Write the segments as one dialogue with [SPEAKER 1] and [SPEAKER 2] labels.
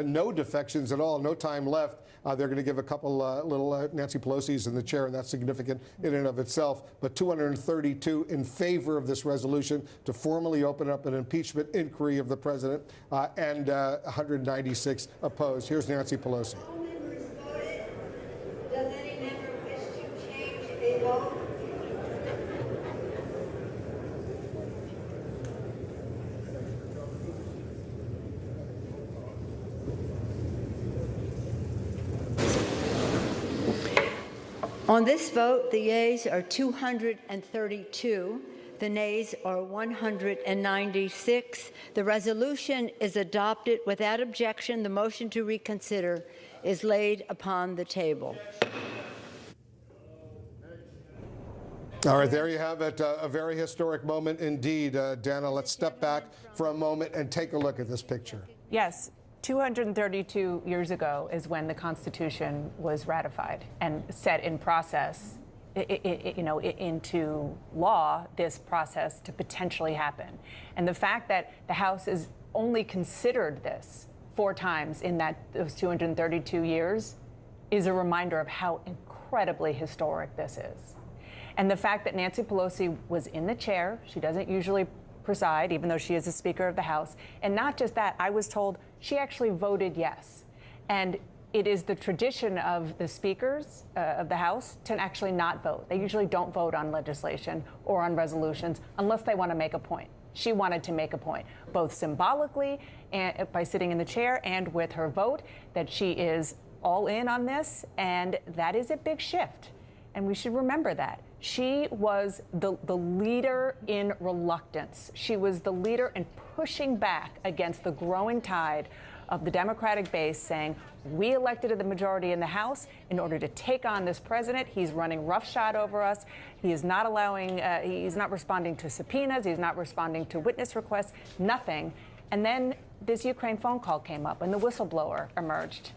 [SPEAKER 1] No defections at all, no time left. They're going to give a couple little Nancy Pelosi's in the chair, and that's significant in and of itself. But 232 in favor of this resolution to formally open up an impeachment inquiry of the president, and 196 opposed. Here's Nancy Pelosi.
[SPEAKER 2] All members voted. Does any member wish to change a vote? On this vote, the yeas are 232. The nays are 196. The resolution is adopted without objection. The motion to reconsider is laid upon the table.
[SPEAKER 1] All right, there you have it. A very historic moment indeed. Dana, let's step back for a moment and take a look at this picture.
[SPEAKER 3] Yes. 232 years ago is when the Constitution was ratified and set in process, into law, this process to potentially happen. And the fact that the House has only considered this 4 times in those 232 years is a reminder of how incredibly historic this is. And the fact that Nancy Pelosi was in the chair, she doesn't usually preside, even though she is the Speaker of the House. And not just that, I was told she actually voted yes. And it is the tradition of the speakers of the House to actually not vote. They usually don't vote on legislation or on resolutions unless they want to make a point. She wanted to make a point, both symbolically and by sitting in the chair and with her vote, that she is all in on this. And that is a big shift. And we should remember that. She was the leader in reluctance. She was the leader in pushing back against the growing tide of the Democratic base, saying, we elected the majority in the House in order to take on this president. He's running roughshod over us. He is not he's not responding to subpoenas. He's not responding to witness requests, nothing. And then this Ukraine phone call came up and the whistleblower emerged.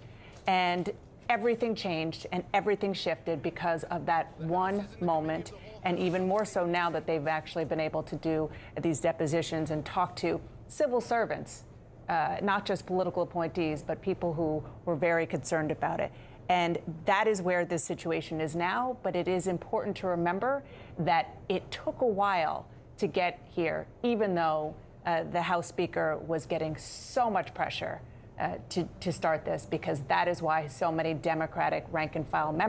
[SPEAKER 3] And everything changed and everything shifted because of that one moment, and even more so now that they've actually been able to do these depositions and talk to civil servants, not just political appointees, but people who were very concerned about it. And that is where this situation is now. But it is important to remember that it took a while to get here, even though the House Speaker was getting so much pressure to start this, because that is why so many Democratic rank and file members